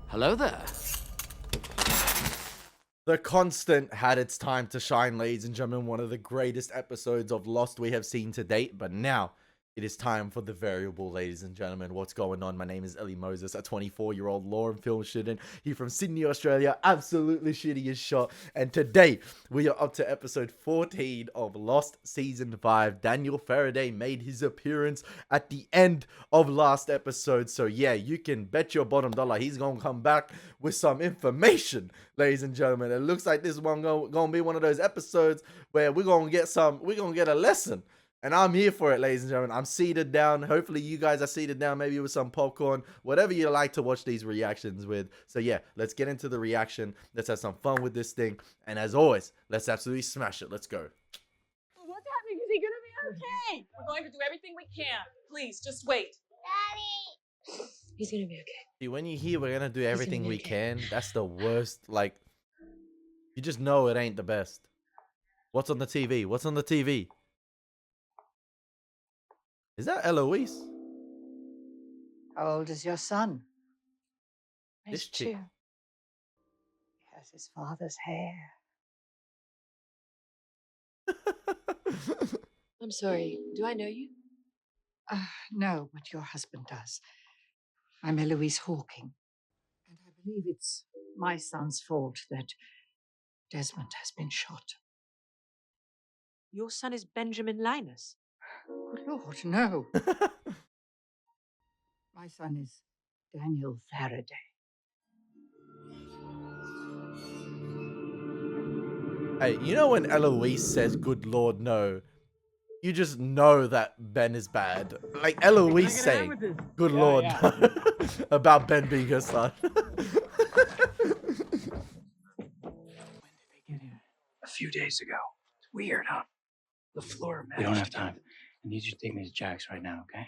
Hello there. The Constant had its time to shine, ladies and gentlemen. One of the greatest episodes of Lost we have seen to date. But now it is time for the variable, ladies and gentlemen. What's going on? My name is Elie Moses, a 24-year-old law and film student here from Sydney, Australia. Absolutely shitty as shot. And today we are up to episode 14 of Lost Season 5. Daniel Faraday made his appearance at the end of last episode. So yeah, you can bet your bottom dollar he's going to come back with some information, ladies and gentlemen. It looks like this one going to be one of those episodes where we're going to get a lesson. And I'm here for it, ladies and gentlemen. I'm seated down. Hopefully you guys are seated down, maybe with some popcorn, whatever you like to watch these reactions with. So yeah, let's get into the reaction. Let's have some fun with this thing. And as always, let's absolutely smash it. Let's go. What's happening? Is he gonna be okay? We're going to do everything we can. Please, just wait. Daddy! He's gonna be okay. See, when you hear we're going to do everything we can, that's the worst. Like, you just know it ain't the best. What's on the TV? What's on the TV? Is that Eloise? How old is your son? This He's chick. 2. He has his father's hair. I'm sorry. Do I know you? No, but your husband does. I'm Eloise Hawking. And I believe it's my son's fault that Desmond has been shot. Your son is Benjamin Linus. Good Lord, no. My son is Daniel Faraday. Hey, you know when Eloise says, good Lord, no, you just know that Ben is bad. Like Eloise saying, good Lord, no, about Ben being her son. When did they get here? A few days ago. It's weird, huh? The floor matched. We don't have time. I need you to take me to Jack's right now, okay?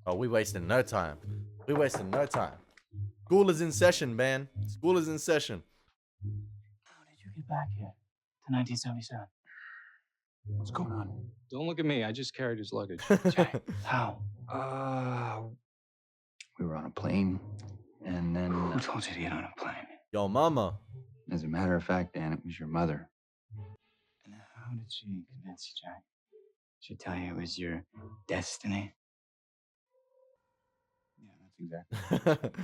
Oh, we wasting no time. We wasting no time. School is in session, man. School is in session. How did you get back here to 1977? What's going on? Don't look at me. I just carried his luggage. Jack, how? We were on a plane, and then, Who told you to get on a plane? Yo, mama. as a matter of fact, Dan, it was your mother. And how did she convince you, Jack? She tell you it was your destiny? Yeah, that's exactly.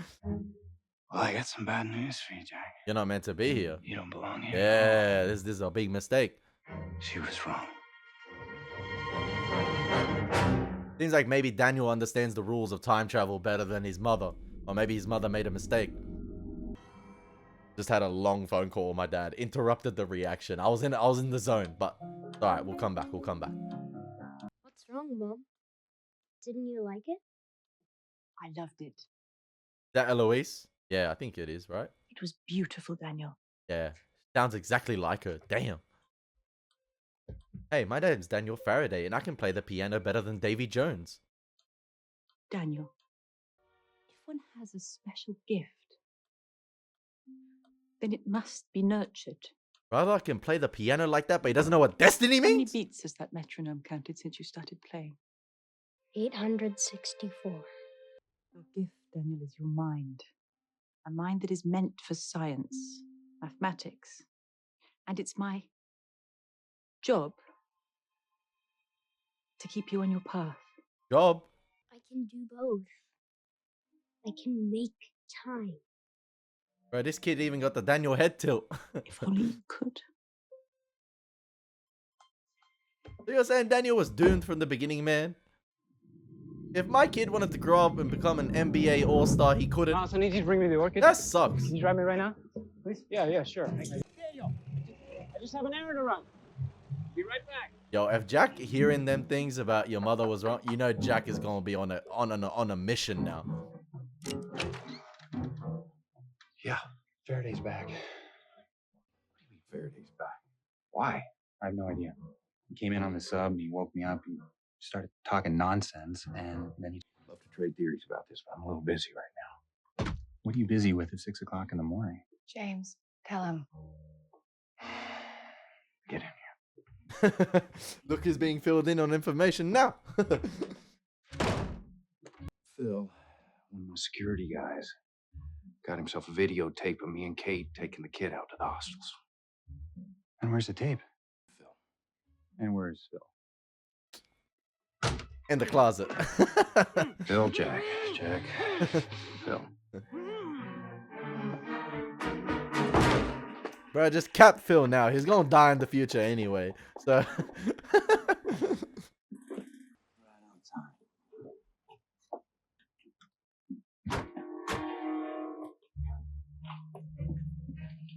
Well, I got some bad news for you, Jack. You're not meant to be here. You don't belong here. Yeah, this is a big mistake. She was wrong. Seems like maybe Daniel understands the rules of time travel better than his mother. Or maybe his mother made a mistake. Just had a long phone call with my dad. Interrupted the reaction. I was in the zone, but alright, we'll come back. We'll come back. What's wrong, Mom? Didn't you like it? I loved it. Is that Eloise? Yeah, I think it is, right? It was beautiful, Daniel. Yeah. Sounds exactly like her. Damn. Hey, my name's Daniel Faraday, and I can play the piano better than Davy Jones. Daniel, if one has a special gift, then it must be nurtured. Brother can play the piano like that, but he doesn't know what destiny How many means? beats has that metronome counted since you started playing? 864. Your gift, Daniel, is your mind. A mind that is meant for science, mathematics. And it's my job to keep you on your path. Job. I can do both. I can make time. Bro, this kid even got the Daniel head tilt. If only you could. So you're saying Daniel was doomed from the beginning, man? If my kid wanted to grow up and become an NBA All-Star, he couldn't. Mouse, I need you to bring me the orchid. That sucks. Can you drive me right now? Please? Yeah, sure. Daniel, I just have an errand to run. Be right back. Yo, if Jack hearing them things about your mother was wrong, you know Jack is gonna be on a mission now. Yeah, Faraday's back. What do you mean Faraday's back? Why? I have no idea. He came in on the sub, he woke me up, he started talking nonsense, and then he... I'd love to trade theories about this, but I'm a little busy right now. What are you busy with at 6 o'clock in the morning? James, tell him. Get in here. Look who's being filled in on information now. Phil, One of my security guys got himself a videotape of me and Kate taking the kid out to the hostels. And where's the tape? Phil. And where's Phil? In the closet. Phil, Jack. Phil. Bro, just cap Phil now. He's gonna die in the future anyway. So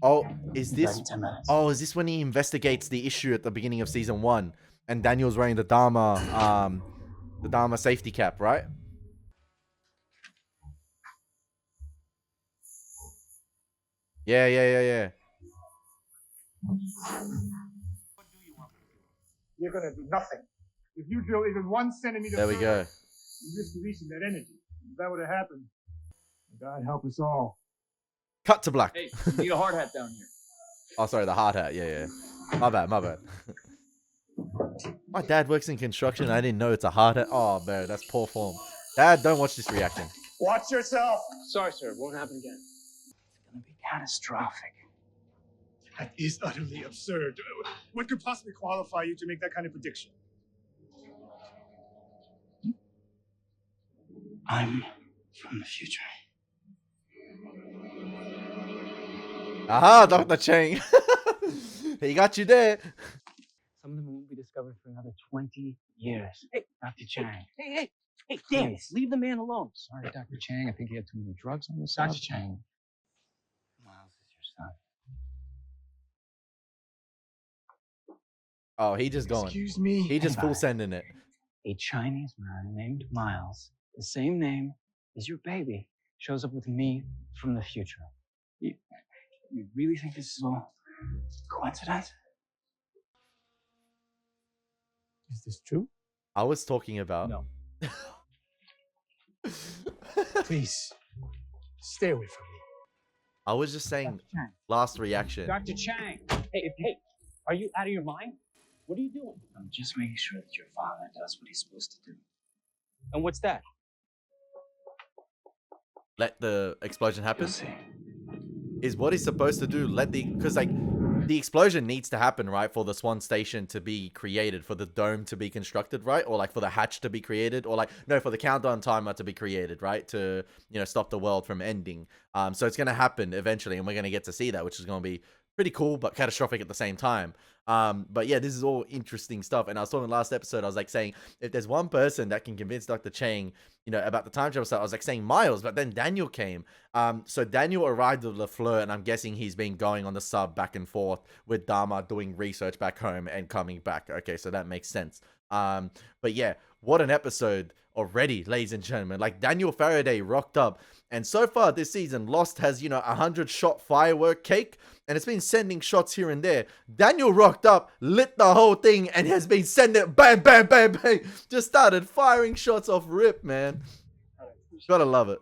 Oh, is this is this when he investigates the issue at the beginning of season 1 and Daniel's wearing the Dharma safety cap, right? Yeah. You're gonna do nothing. If you drill even 1 centimeter There we further, go. you risk releasing that energy. If that would have happened, God help us all. Cut to black. Hey, you need a hard hat down here. Oh, sorry, the hard hat. Yeah. My bad. My dad works in construction. I didn't know it's a hard hat. Oh, man, that's poor form. Dad, don't watch this reaction. Watch yourself. Sorry, sir. It won't happen again. It's gonna be catastrophic. That is utterly absurd. What could possibly qualify you to make that kind of prediction? I'm from the future. Aha, Dr. Chang. He got you there. Some of them won't be discovered for another 20 years. Hey, Dr. Chang. Hey, Dan, Please. leave the man alone. Sorry, Dr. Chang. I think he had too many drugs on the side. Dr. Chang. Miles is your son. Oh, he just going. Excuse me. He just full sending it. A Chinese man named Miles, the same name as your baby, shows up with me from the future. You really think this is all coincidence? Is this true? I was talking about. No. Please, stay away from me. I was just saying last reaction. Dr. Chang. Hey, are you out of your mind? What are you doing? I'm just making sure that your father does what he's supposed to do. And what's that? Let the explosion happen. You'll see. Is what he's supposed to do. Because like the explosion needs to happen, right, for the Swan Station to be created, for the dome to be constructed, right, or like for the hatch to be created, or like no, for the countdown timer to be created, right, to stop the world from ending. So it's gonna happen eventually, and we're gonna get to see that, which is gonna be pretty cool but catastrophic at the same time. But yeah, this is all interesting stuff. And I was talking last episode, I was like saying, if there's one person that can convince Dr. Chang, about the time travel stuff, I was like saying Miles, but then Daniel came. So Daniel arrived at Lafleur, and I'm guessing he's been going on the sub back and forth with Dharma, doing research back home and coming back. Okay, so that makes sense. But yeah, what an episode already, ladies and gentlemen. Like, Daniel Faraday rocked up, and so far this season, Lost has 100-shot firework cake, and it's been sending shots here and there. Daniel rocked up, lit the whole thing, and has been sending bam, bam, bam, bam. Just started firing shots off rip, man. Gotta love it.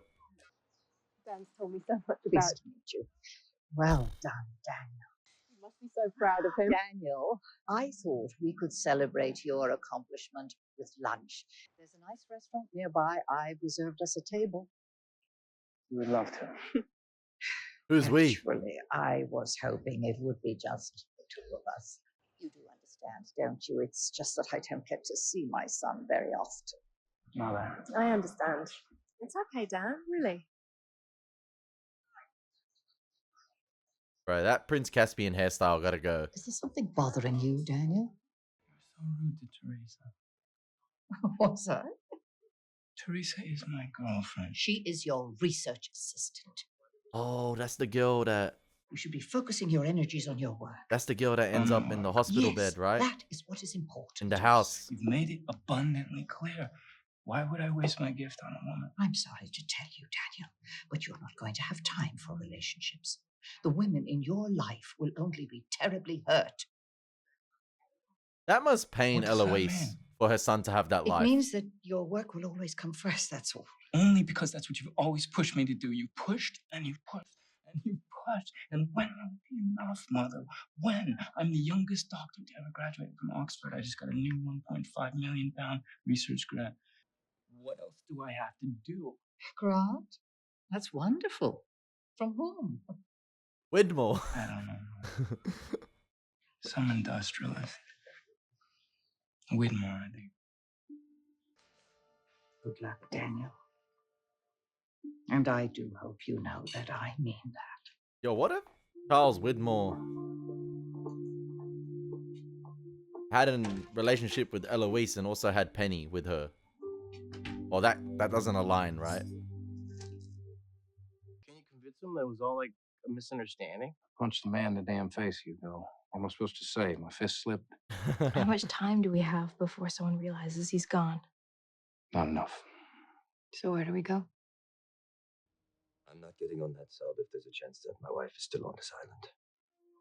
Dan's told me so much about Pleased to meet you. Well done, Daniel. you. Must be so proud of him. Daniel, I thought we could celebrate your accomplishment with lunch. There's a nice restaurant nearby. I've reserved us a table. We would love to. Who's we? Actually, I was hoping it would be just the two of us. You do understand, don't you? It's just that I don't get to see my son very often. Mother. I understand. It's okay, Dan, really. Bro, that Prince Caspian hairstyle gotta go. Is there something bothering you, Daniel? You're so rude to Teresa. What's that? Teresa is my girlfriend. She is your research assistant. Oh, that's the girl that You should be focusing your energies on your work. ends up in the hospital bed, right? That is what is important. In the house. You've made it abundantly clear. Why would I waste my gift on a woman? I'm sorry to tell you, Daniel, but you're not going to have time for relationships. The women in your life will only be terribly hurt. That must pain What does that Eloise mean? for her son to have that It life. means that your work will always come first, that's all. Only because that's what you've always pushed me to do. You pushed and you pushed and you pushed. And when will it be enough, Mother? When? I'm the youngest doctor to ever graduate from Oxford. I just got a new £1.5 million research grant. what else do I have to do? Grant? That's wonderful. From whom? Widmore. I don't know. Some industrialist. Widmore, I think. Good luck, Daniel. And I do hope you know that I mean that. Yo, what if Charles Widmore had a relationship with Eloise and also had Penny with her? Well, that doesn't align, right? Can you convince him that it was all like a misunderstanding? Punch the man in the damn face, Hugo. What am I supposed to say? My fist slipped? How much time do we have before someone realizes he's gone? Not enough. So where do we go? I'm not getting on that sub if there's a chance that my wife is still on this island.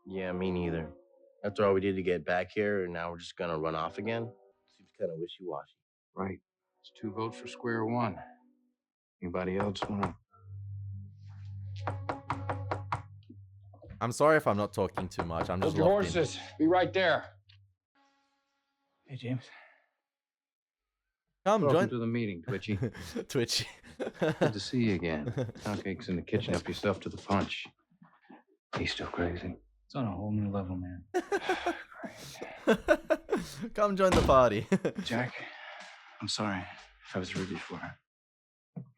Yeah, me neither. After all we did to get back here, and now we're just gonna run off again? Seems kind of wishy-washy. Right. It's 2 votes for square one. Anybody else want to? I'm sorry if I'm not talking too much. I'm just Hold your locked in. horses. Be right there. Hey, James. Come, Welcome join to the meeting, Twitchy. Twitchy. Good to see you again. Pound cake's in the kitchen. Help yourself to the punch. He's still crazy. It's on a whole new level, man. Come join the party. Jack, I'm sorry if I was rude before.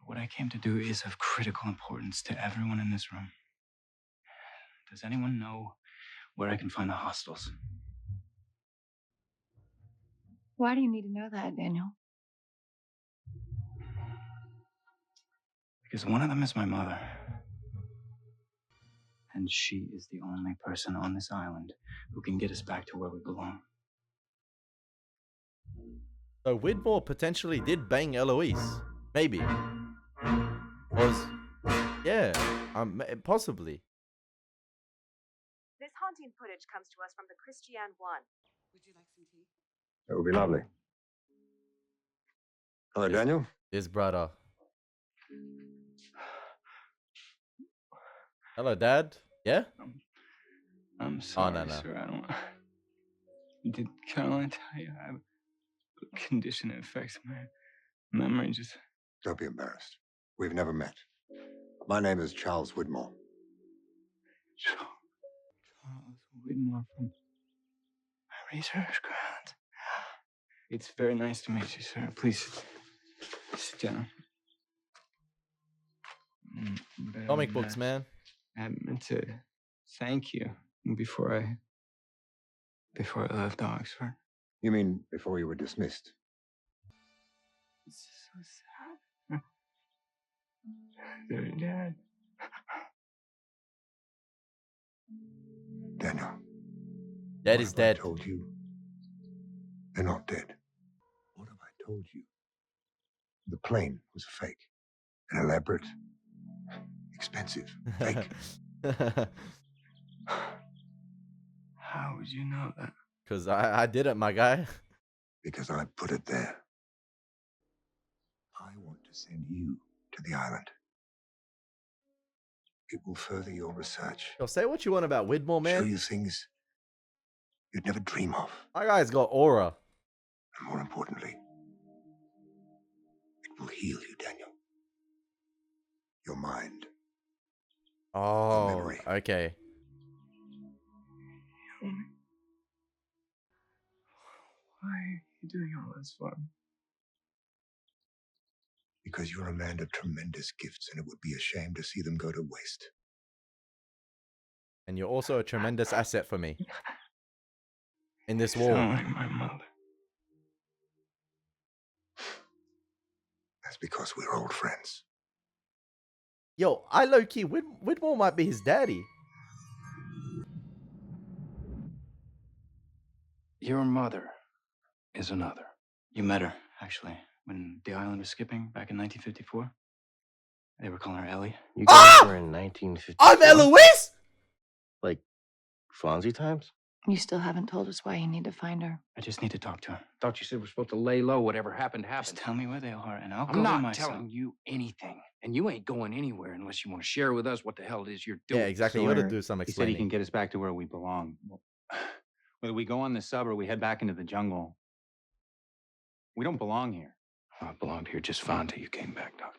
What I came to do is of critical importance to everyone in this room. Does anyone know where I can find the hostels? Why do you need to know that, Daniel? Because one of them is my mother. And she is the only person on this island who can get us back to where we belong. So Widmore potentially did bang Eloise. Maybe. Was yeah, possibly. This haunting footage comes to us from the Christiane 1. Would you like some tea? That would be lovely. Hello, Daniel. His brother. Hello, Dad. Yeah? I'm sorry, no. sir. I don't. Did Caroline tell you I have a condition that affects my memory? Just Don't be embarrassed. We've never met. My name is Charles Widmore. Charles Widmore from my research ground. It's very nice to meet you, sir. Please sit down. Comic books, man. I meant to thank you before I left Oxford. You mean before you were dismissed? It's so sad. They're dead. Daniel. Dead is dead. I told you. They're not dead. What have I told you? The plane was a fake. An elaborate, expensive fake. How would you know that? Because I did it, my guy. Because I put it there. I want to send you to the island. It will further your research. Yo, say what you want about Widmore, man. Show you things you'd never dream of. My guy's got aura. And more importantly, it will heal you, Daniel. Your mind. Oh, memory. okay. Why are you doing all this for me? Because you're a man of tremendous gifts, and it would be a shame to see them go to waste. And you're also a tremendous asset for me. In this You war. sound like my mother. That's because we're old friends. Yo, I low-key, Widmore might be his daddy. Your mother is another. You met her, actually, when the island was skipping back in 1954. They were calling her Ellie. You guys were in 1950. I'm Eloise! Like Fonzie times? You still haven't told us why you need to find her. I just need to talk to her. Thought you said we're supposed to lay low. Whatever happened, Just happened. tell me where they are, and I'll go I'm not myself. telling you anything. And you ain't going anywhere unless you want to share with us what the hell it is you're doing. Yeah, exactly. You gotta do some He said he can explaining. get us back to where we belong. Whether we go on the sub or we head back into the jungle, we don't belong here. I belonged here just fine till you came back, Doc.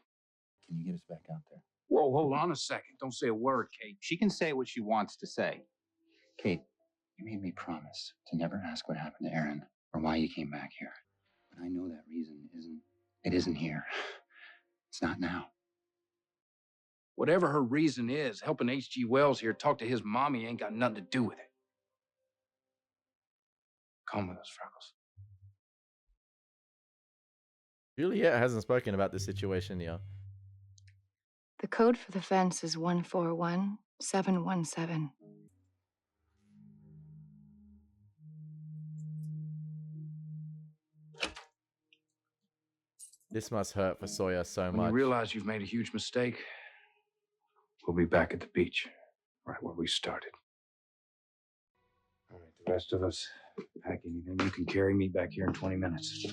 Can you get us back out there? Whoa, hold on a second. Don't say a word, Kate. She can say what she wants to say. Kate, you made me promise to never ask what happened to Aaron or why you came back here. But I know that reason isn't here. It's not now. Whatever her reason is, helping H.G. Wells here talk to his mommy ain't got nothing to do with it. Come with us, Freckles. Juliet hasn't spoken about this situation yet. The code for the fence is 141717. This must hurt for Sawyer so When much. you realize you've made a huge mistake, we'll be back at the beach, right where we started. All right, the rest of us, pack anything you can carry. Me back here in 20 minutes.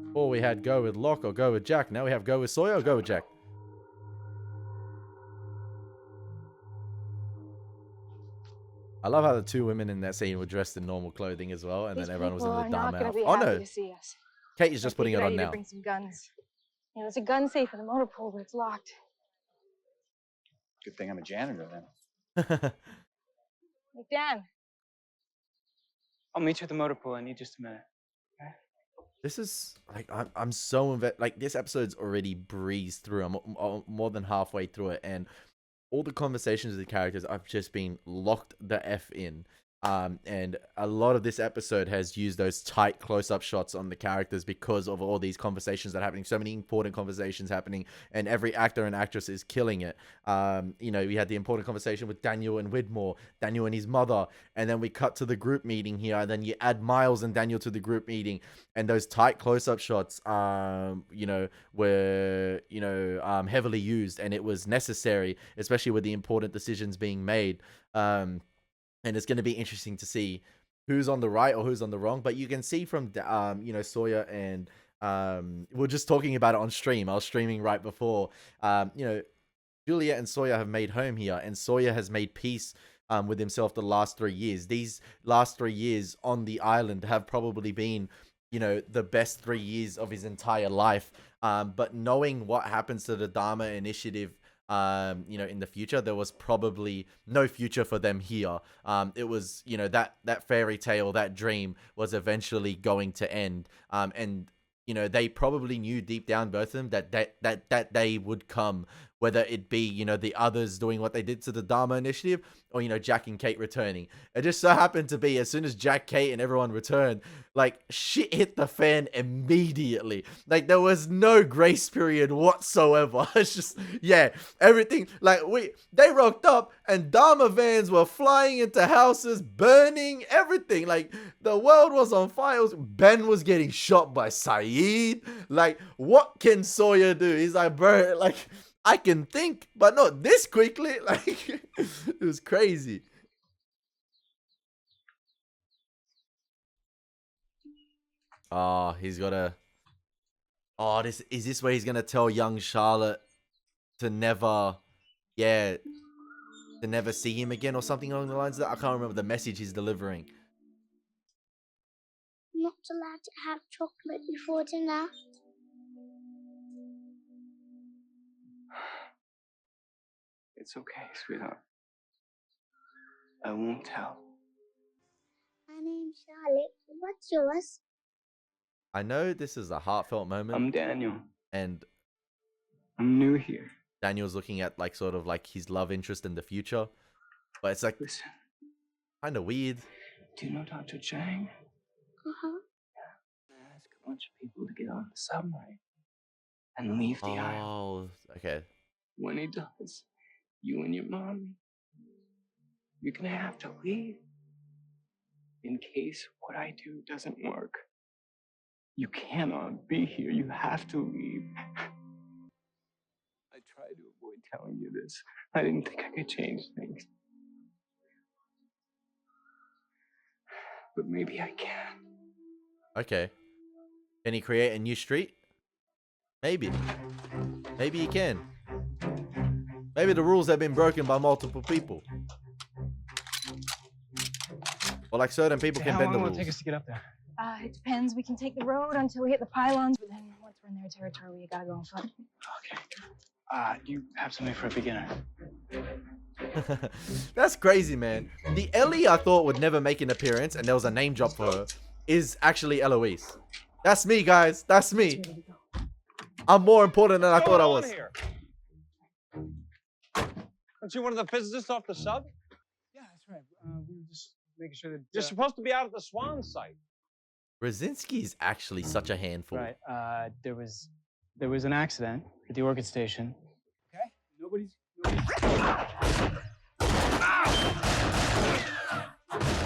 Before we had go with Locke or go with Jack. Now we have go with Sawyer or go with Jack. I love how the two women in that scene were dressed in normal clothing as well, and then everyone was in the Dharma outfit. Oh no, To see us. Kate is just putting it on now. Bring some guns. You know, there's a gun safe in the motor pool, but it's locked. Good thing I'm a janitor then. Hey, Dan. I'll meet you at the motor pool. I need just a minute. Okay? This is like I'm so like this episode's already breezed through. I'm more than halfway through it, and all the conversations with the characters I've just been locked the F in. And a lot of this episode has used those tight close-up shots on the characters because of all these conversations that are happening. So many important conversations happening, and every actor and actress is killing it. You know, we had the important conversation with Daniel and Widmore, Daniel and his mother, and then we cut to the group meeting here, and then you add Miles and Daniel to the group meeting, and those tight close-up shots, you know, were, you know, heavily used, and it was necessary, especially with the important decisions being made. And it's going to be interesting to see who's on the right or who's on the wrong. But you can see from, you know, Sawyer and we're just talking about it on stream. I was streaming right before. You know, Juliet and Sawyer have made home here, and Sawyer has made peace with himself the last 3 years. These last 3 years on the island have probably been, you know, the best 3 years of his entire life. But knowing what happens to the Dharma Initiative, you know, in the future, there was probably no future for them here. It was, you know, that fairy tale, that dream was eventually going to end. And, you know, they probably knew deep down, both of them, that day would come, whether it be, you know, the others doing what they did to the Dharma Initiative, or, you know, Jack and Kate returning. It just so happened to be, as soon as Jack, Kate, and everyone returned, like, shit hit the fan immediately. Like, there was no grace period whatsoever. It's just, yeah, everything, like, they rocked up, and Dharma vans were flying into houses, burning, everything. Like, the world was on fire. Ben was getting shot by Saeed. Like, what can Sawyer do? He's like, bro, like, I can think, but not this quickly. Like, it was crazy. Oh, he's got a... Oh, is this where he's going to tell young Charlotte to never... Yeah, to never see him again or something along the lines of that? I can't remember the message he's delivering. Not allowed to have chocolate before dinner. It's okay, sweetheart. I won't tell. My name's Charlotte. What's yours? I know this is a heartfelt moment. I'm Daniel. And I'm new here. Daniel's looking at, like, sort of like his love interest in the future. But it's like, listen, kind of weird. Do you know Dr. Chang? Uh-huh. Yeah. I ask a bunch of people to get on the submarine and leave the island. Oh, okay. When he does, you and your mom, you're gonna have to leave. In case what I do doesn't work. You cannot be here. You have to leave. I tried to avoid telling you this. I didn't think I could change things. But maybe I can. Okay. Can he create a new street? Maybe. Maybe he can. Maybe the rules have been broken by multiple people. Or like certain people can bend the How long will rules. it take us to get up there? It depends. We can take the road until we hit the pylons, but then once we're in their territory, we gotta go on foot. Okay. Do you have something for a beginner? That's crazy, man. The Ellie I thought would never make an appearance, and there was a name drop for her, is actually Eloise. That's me, guys. That's me. I'm more important than I thought I was. Aren't you one of the physicists off the sub? Yeah, that's right. We were just making sure that You're supposed to be out at the Swan site. Brzezinski is actually such a handful. Right. There was an accident at the Orchid Station. Okay. Nobody's.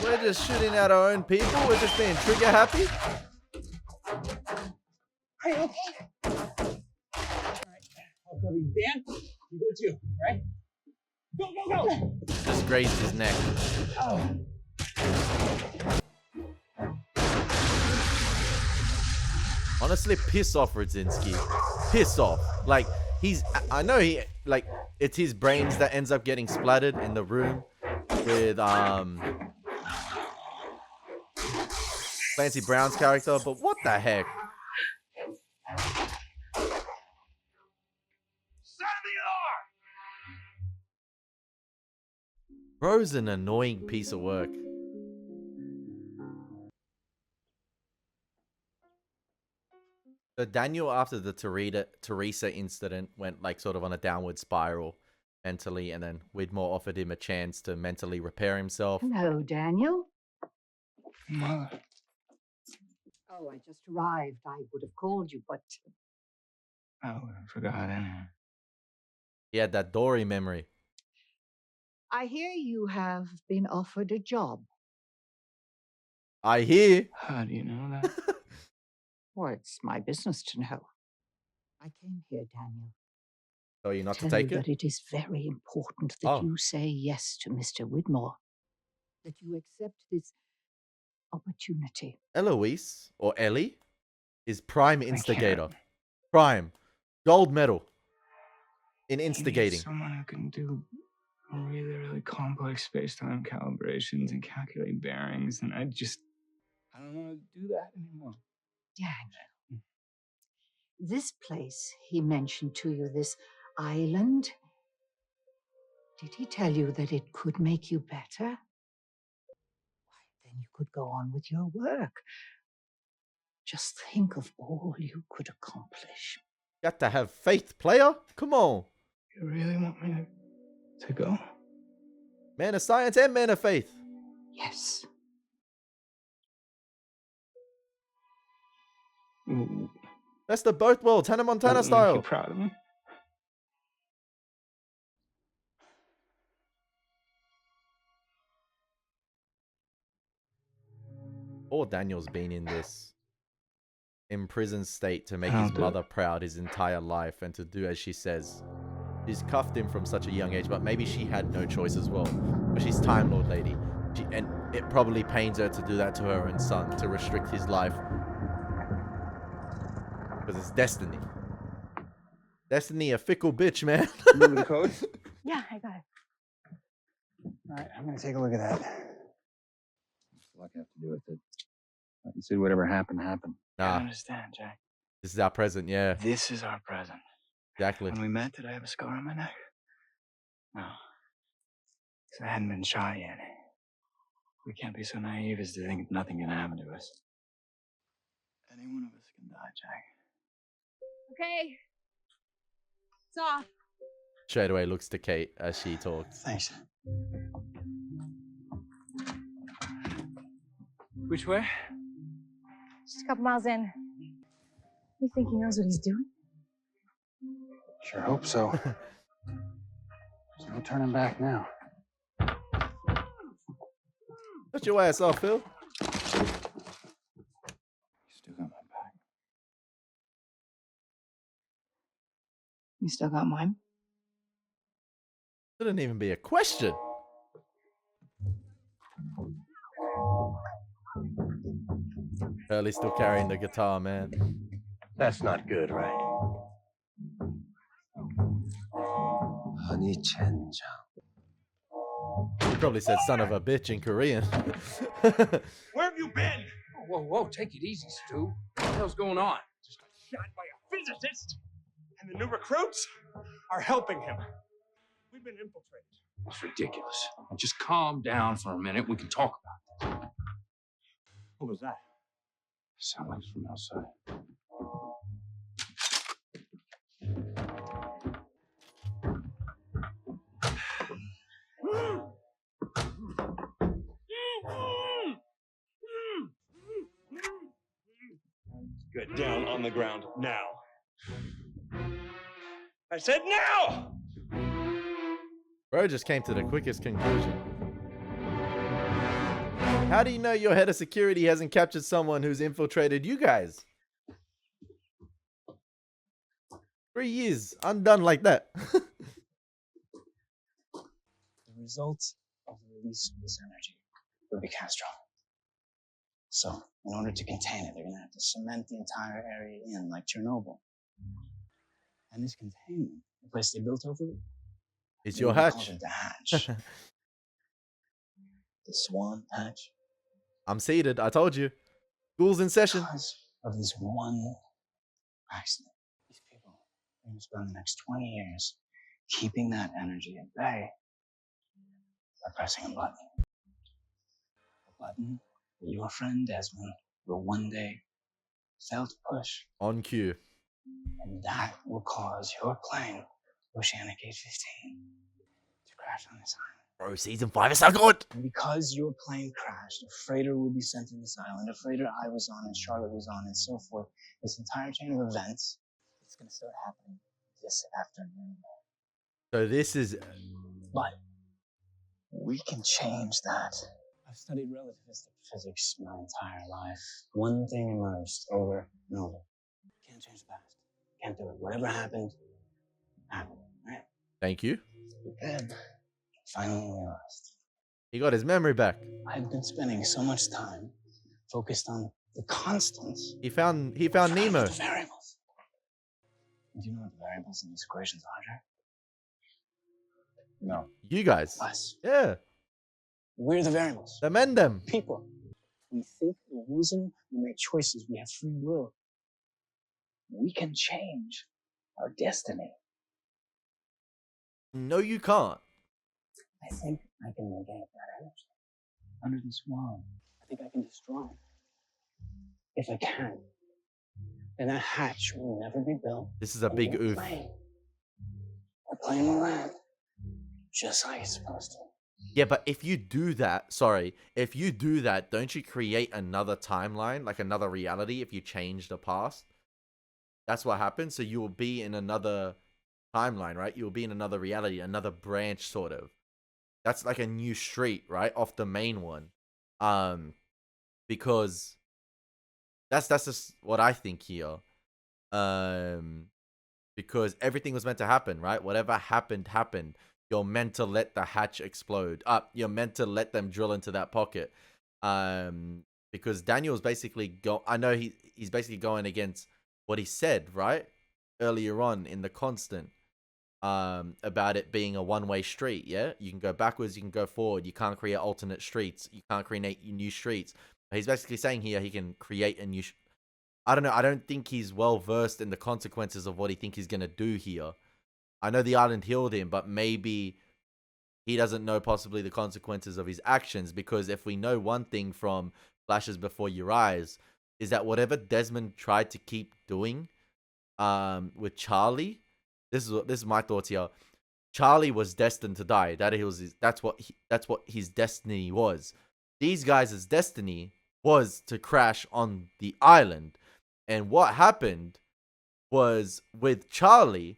We're just shooting at our own people. We're just being trigger happy. Are you okay? All right. I'll cover you. Dan, you go too, right? Go, go, go! Just grazed his neck. Oh. Honestly, piss off, Radzinski. Piss off. Like, I know like, it's his brains that ends up getting splattered in the room with, Clancy Brown's character, but what the heck? Bro's an annoying piece of work. So Daniel, after the Teresa incident, went like sort of on a downward spiral mentally, and then Widmore offered him a chance to mentally repair himself. Hello, Daniel. Mother. Oh, I just arrived. I would have called you, but... I would have forgotten. He had that Dory memory. I hear you have been offered a job. I hear. How do you know that? Well, it's my business to know. I came here, Daniel. So you're not to tell take you it? that it is very important that you say yes to Mr. Widmore. That you accept this opportunity. Eloise, or Ellie, is prime instigator. Prime. Gold medal. In instigating. Someone who can do really, really complex space-time calibrations and calculate bearings, and I don't want to do that anymore. Daniel, this place he mentioned to you, this island, did he tell you that it could make you better? Why, then you could go on with your work. Just think of all you could accomplish. Got to have faith, player. Come on. You really want me to go? Man of science and man of faith. Yes. Best of both worlds, Hannah Montana style. You're proud of me? Poor Daniel's been in this imprisoned state to make his mother proud his entire life and to do as she says. She's cuffed him from such a young age, but maybe she had no choice as well. But she's Time Lord Lady. And it probably pains her to do that to her own son, to restrict his life. Because it's destiny. Destiny, a fickle bitch, man. You remember the code? Yeah, I got it. All right, I'm going to take a look at that. What's the luck have to do with it? Like you said, whatever happened, happened. Nah. I understand, Jack. This is our present, yeah. This is our present. Exactly. When we met, did I have a scar on my neck? No. Because I hadn't been shot yet. We can't be so naive as to think nothing can happen to us. Any one of us can die, Jack. Okay. It's off. Straight away looks to Kate as she talks. Thanks. Which way? Just a couple miles in. You think he knows what he's doing? Sure hope so. There's no turning back now. Shut your ass off, Phil. You still got my back. You still got mine? Shouldn't even be a question. Hurley's still carrying the guitar, man. That's not good, right? Honey Chenjang. He probably said son of a bitch in Korean. Where have you been? whoa, take it easy, Stu. What the hell's going on? Just got shot by a physicist, and the new recruits are helping him. We've been infiltrated. That's ridiculous. Now just calm down for a minute. We can talk about this. What was that? Sound like it's from outside. Get down on the ground now. I said now! Bro just came to the quickest conclusion. How do you know your head of security hasn't captured someone who's infiltrated you guys? 3 years, undone like that. The result of the release of this energy will be catastrophic. So, in order to contain it, they're going to have to cement the entire area in like Chernobyl. And this containment, the place they built over it, It's they your called hatch. it the hatch. The Swan Hatch. I'm seated, I told you. School's in session. Because of this one accident, these people are going to spend the next 20 years keeping that energy at bay by pressing a button. A button that your friend Desmond will one day fail to push. On cue. And that will cause your plane, Oceanic 815, to crash on this island. Bro, season 5 is so good! And because your plane crashed, a freighter will be sent to this island, a freighter I was on and Charlotte was on, and so forth. This entire chain of events, it's going to start happening this afternoon. So this is... But we can change that. I've studied relativistic physics my entire life. One thing emerged over and over. Can't change the past. Can't do it. Whatever happened, happened. Right? Thank you. Then, finally realized. He got his memory back. I've been spending so much time focused on the constants. He found Nemo. The variables. Do you know what the variables in these equations are, Jack? No. You guys. Us. Yeah. We're the variables. Amend them. People. We think the reason we make choices, we have free will. We can change our destiny. No, you can't. I think I can negate that energy under this wall. I think I can destroy it. If I can, then that hatch will never be built. This is a big oof. The plane will land just like it's supposed to. Yeah, but if you do that, if you do that, don't you create another timeline, like another reality if you change the past? That's what happens. So you will be in another timeline, right? You will be in another reality, another branch, sort of. That's like a new street, right? Off the main one. Because that's just what I think here. Because everything was meant to happen, right? Whatever happened, happened. You're meant to let the hatch explode. You're meant to let them drill into that pocket. Because Daniel's basically I know he's basically going against what he said, right? Earlier on in the constant. About it being a one-way street, yeah? You can go backwards, you can go forward. You can't create alternate streets. You can't create new streets. He's basically saying here he can create a new... I don't know. I don't think he's well-versed in the consequences of what he thinks he's going to do here. I know the island healed him, but maybe he doesn't know possibly the consequences of his actions, because if we know one thing from Flashes Before Your Eyes, is that whatever Desmond tried to keep doing with Charlie... This is my thoughts here. Charlie was destined to die. That's what his destiny was. These guys' destiny was to crash on the island. And what happened was with Charlie,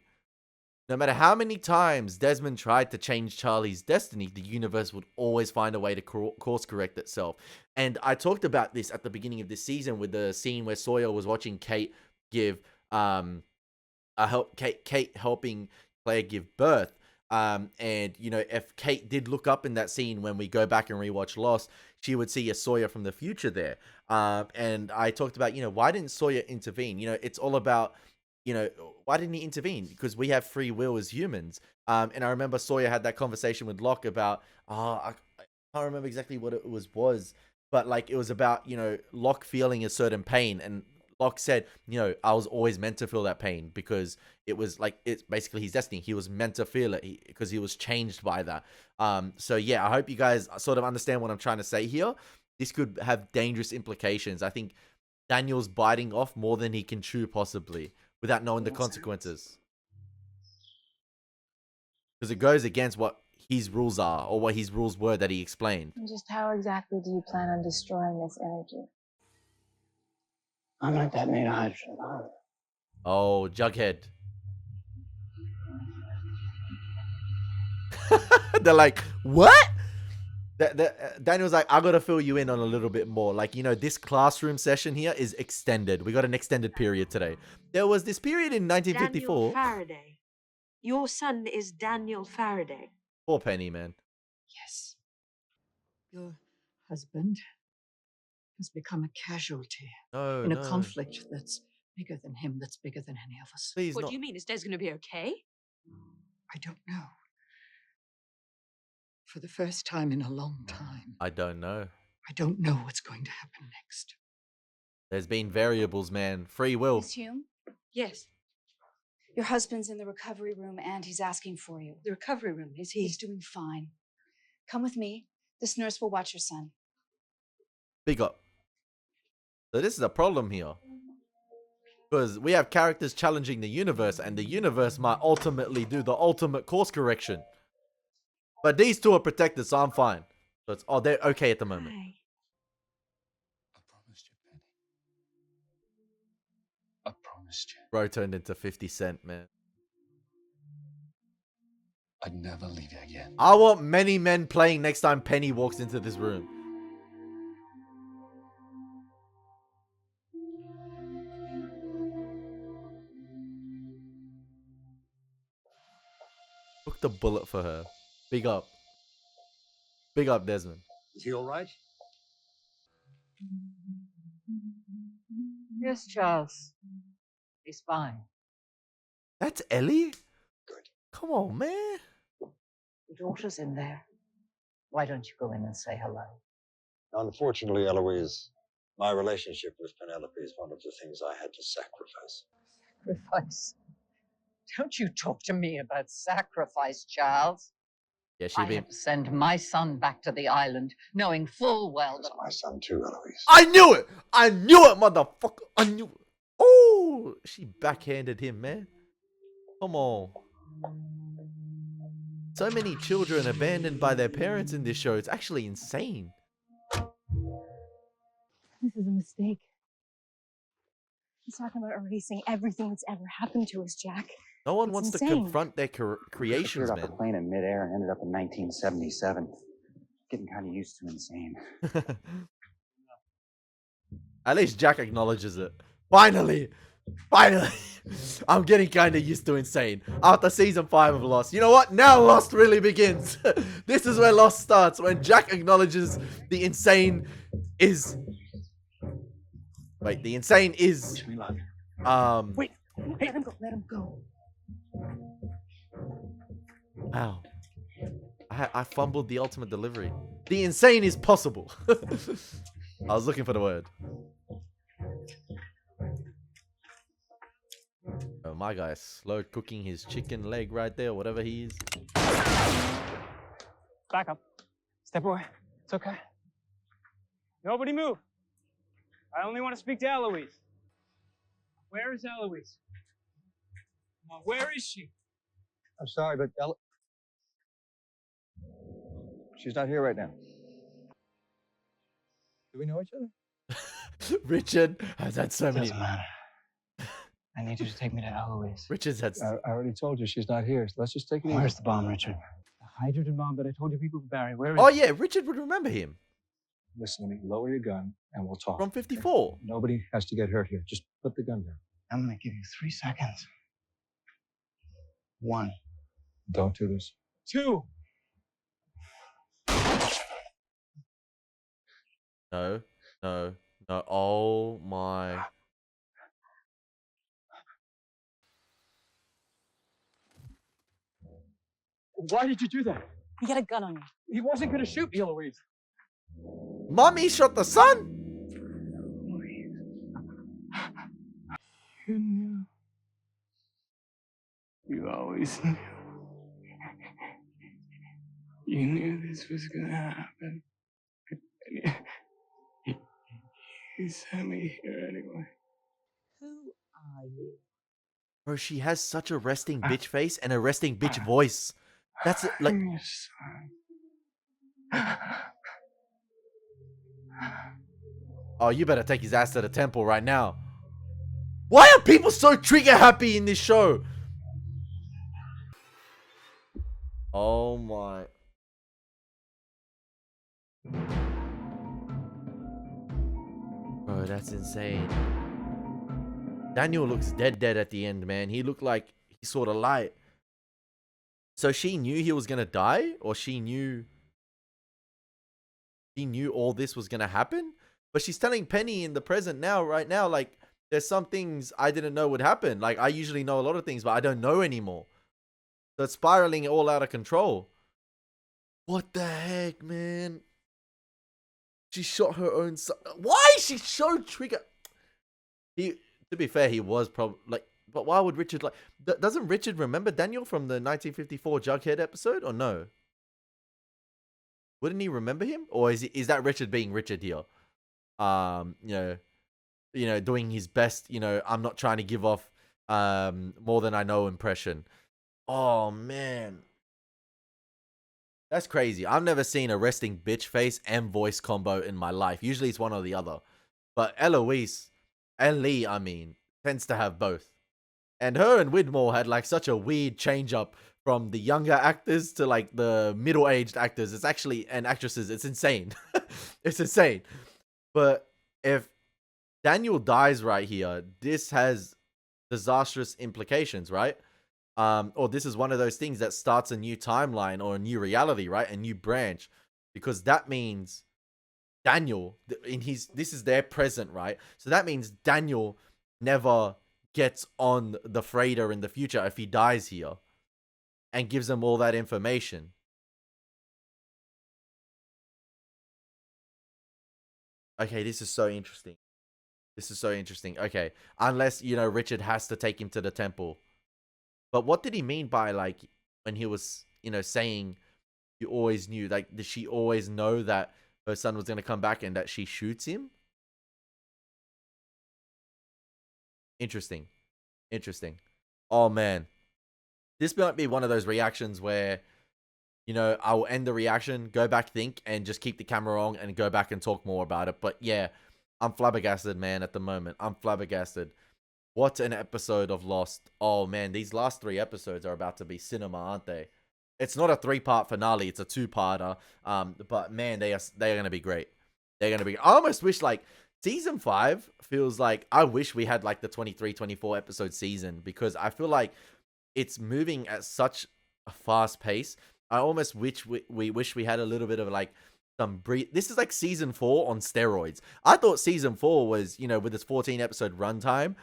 no matter how many times Desmond tried to change Charlie's destiny, the universe would always find a way to course correct itself. And I talked about this at the beginning of this season with the scene where Sawyer was watching Kate give Kate helping Claire give birth. And you know, if Kate did look up in that scene when we go back and rewatch Lost, she would see a Sawyer from the future there. And I talked about, you know, why didn't Sawyer intervene? You know, it's all about, you know, why didn't he intervene? Because we have free will as humans. And I remember Sawyer had that conversation with Locke about, I can't remember exactly what it was. but like it was about, you know, Locke feeling a certain pain, and Locke said, you know, I was always meant to feel that pain because it was like, it's basically his destiny. He was meant to feel it because he was changed by that. So yeah, I hope you guys sort of understand what I'm trying to say here. This could have dangerous implications. I think Daniel's biting off more than he can chew, possibly, without knowing the consequences. Because it goes against what his rules are, or what his rules were that he explained. And just how exactly do you plan on destroying this energy? I'm gonna detonate a hydrogen bomb. Oh, Jughead. They're like, what? Daniel's like, I gotta fill you in on a little bit more. Like, you know, this classroom session here is extended. We got an extended period today. There was this period in 1954. Daniel Faraday. Your son is Daniel Faraday. Poor Penny, man. Yes. Your husband has become a casualty in a conflict that's bigger than him, that's bigger than any of us. Please, What do you mean? Is Des going to be okay? I don't know. For the first time in a long time, I don't know. I don't know what's going to happen next. There's been variables, man. Free will. Miss Hume, Yes. your husband's in the recovery room and he's asking for you. The recovery room, is he? He's doing fine. Come with me. This nurse will watch your son. Big up. So this is a problem here. Because we have characters challenging the universe, and the universe might ultimately do the ultimate course correction. But these two are protected, so I'm fine. So it's, oh, they're okay at the moment. Hi. I promised you, Penny. I promised you. Bro turned into 50 Cent, man. I'd never leave you again. I want many men playing next time Penny walks into this room. Took the bullet for her. Big up. Big up, Desmond. Is he all right? Yes, Charles. He's fine. That's Ellie? Good. Come on, man. Your daughter's in there. Why don't you go in and say hello? Unfortunately, Eloise, my relationship with Penelope is one of the things I had to sacrifice. Sacrifice? Don't you talk to me about sacrifice, Charles. Yeah, she I been... had to send my son back to the island, knowing full well that my son too, Eloise. I knew it! I knew it, motherfucker! I knew it. Oh! She backhanded him, man. Come on. So many children abandoned by their parents in this show. It's actually insane. This is a mistake. He's talking about erasing everything that's ever happened to us, Jack. No one It's wants insane. to confront their creations, I figured man. out the plane in midair and ended up in 1977. Getting kind of used to insane. At least Jack acknowledges it. Finally! Finally! I'm getting kind of used to insane. After season 5 of Lost. You know what? Now Lost really begins. This is where Lost starts. When Jack acknowledges the insane is... Wait, the insane is... Wait, let him go, let him go. Wow. I fumbled the ultimate delivery. The insane is possible. I was looking for the word. Oh, my guy's slow cooking his chicken leg right there, whatever he is. Back up. Step away. It's okay. Nobody move. I only want to speak to Eloise. Where is Eloise? Come on, where is she? I'm sorry, but she's not here right now. Do we know each other? Richard has had so many. Doesn't matter. I need you to take me to Eloise. Richard's had. I already told you she's not here. So let's just take it easy. Where's the bomb, Richard? The hydrogen bomb that I told you people to bury. Where is Oh it? yeah, Richard would remember him Listen to me. Lower your gun and we'll talk. from 54. Nobody has to get hurt here. Just put the gun down. I'm gonna give you 3 seconds. 1. Don't do this. 2. No, no, no. Oh my. Why did you do that? You got a gun on you. He wasn't going to shoot me, Eloise. Mommy shot the son? You knew. You always knew. You knew this was gonna happen. You sent me here anyway. Who are you? Bro, she has such a resting bitch face and a resting bitch voice. That's like. I'm your son. Oh, you better take his ass to the temple right now. Why are people so trigger happy in this show? Oh my. Bro, that's insane. Daniel looks dead at the end, man. He looked like he saw the light. So she knew he was gonna die? Or she knew all this was gonna happen? But she's telling Penny in the present now, right now, like, there's some things I didn't know would happen. Like, I usually know a lot of things, but I don't know anymore. So it's spiraling all out of control. What the heck, man? She shot her own son. Why is she so trigger? To be fair, he was probably like, but why would Richard like? Doesn't Richard remember Daniel from the 1954 Jughead episode, or no? Wouldn't he remember him, or is that Richard being Richard here? Doing his best. I'm not trying to give off more than I know impression. Oh man. That's crazy. I've never seen a resting bitch face and voice combo in my life. Usually it's one or the other. But Elie, tends to have both. And her and Widmore had like such a weird change up from the younger actors to like the middle-aged actors. It's actually, and actresses. It's insane. It's insane. But if Daniel dies right here, this has disastrous implications, right? Or this is one of those things that starts a new timeline or a new reality, right? A new branch, because that means Daniel this is their present, right? So that means Daniel never gets on the freighter in the future if he dies here, and gives them all that information. Okay, this is so interesting. Okay, unless Richard has to take him to the temple. But what did he mean by, like, when he was, saying you always knew? Like, did she always know that her son was going to come back and that she shoots him? Interesting. Oh, man. This might be one of those reactions where, I will end the reaction, go back, think, and just keep the camera on and go back and talk more about it. But yeah, I'm flabbergasted, man, at the moment. I'm flabbergasted. What an episode of Lost. Oh, man, these last 3 episodes are about to be cinema, aren't they? It's not a 3-part finale. It's a 2-parter. But, man, they are going to be great. They're going to be... I almost wish, like, Season 5 feels like... I wish we had, like, the 23, 24 episode season, because I feel like it's moving at such a fast pace. I almost wish we wish we had a little bit of, like, some breathe. This is like season 4 on steroids. I thought season 4 was, with its 14 episode runtime,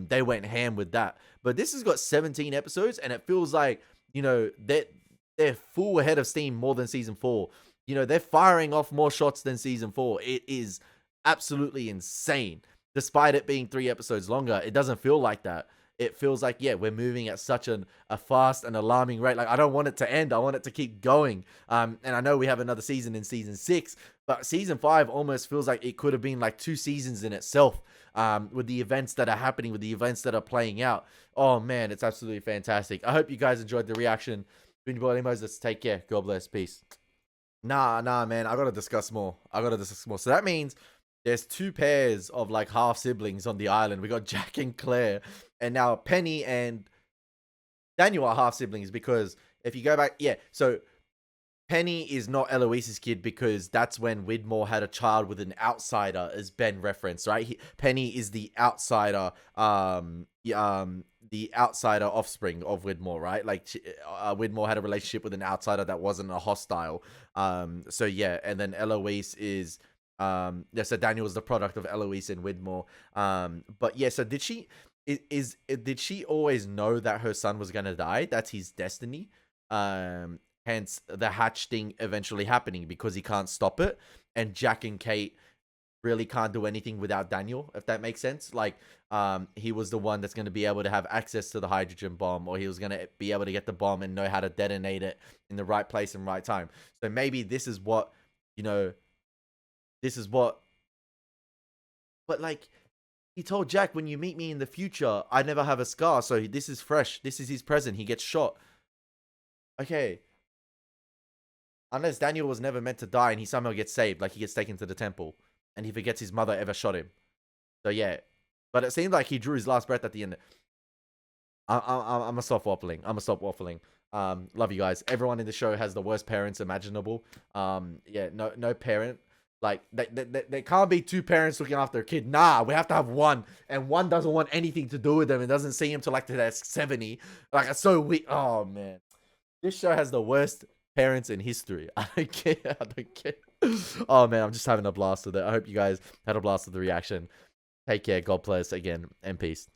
they went ham with that. But this has got 17 episodes, and it feels like, they're full ahead of steam more than season 4. They're firing off more shots than season 4. It is absolutely insane. Despite it being 3 episodes longer, it doesn't feel like that. It feels like, yeah, we're moving at such a fast and alarming rate. Like, I don't want it to end. I want it to keep going. And I know we have another season in season 6, but season 5 almost feels like it could have been like 2 seasons in itself, with the events that are happening, with the events that are playing out. Oh, man, it's absolutely fantastic. I hope you guys enjoyed the reaction. Been your boy Elie Moses. Take care. God bless. Peace. Nah, man. I got to discuss more. So that means there's 2 pairs of like half siblings on the island. We got Jack and Claire, and now Penny and Daniel are half siblings, because if you go back, yeah, so Penny is not Eloise's kid, because that's when Widmore had a child with an outsider, as Ben referenced, right? Penny is the outsider, the outsider offspring of Widmore, right? Like, Widmore had a relationship with an outsider that wasn't a hostile. So yeah, and then Eloise is... so Daniel is the product of Eloise and Widmore. But yeah, so did she always know that her son was gonna die? That's his destiny. hence the hatch thing eventually happening because he can't stop it, and Jack and Kate really can't do anything without Daniel, if that makes sense. Like, he was the one that's going to be able to have access to the hydrogen bomb, or he was going to be able to get the bomb and know how to detonate it in the right place and right time. So maybe this is what, you know, but like, he told Jack, when you meet me in the future, I never have a scar, so this is fresh. This is his present. He gets shot. Okay. Unless Daniel was never meant to die and he somehow gets saved, like he gets taken to the temple, and he forgets his mother ever shot him. So yeah. But it seemed like he drew his last breath at the end. I'm gonna stop waffling. Love you guys. Everyone in the show has the worst parents imaginable. Yeah, no parent. Like, there can't be two parents looking after a kid. Nah, we have to have one. And one doesn't want anything to do with them and doesn't see him till like they're 70. Like, it's so weak. Oh, man. This show has the worst parents in history. I don't care. Oh, man, I'm just having a blast with it. I hope you guys had a blast with the reaction. Take care. God bless again. And peace.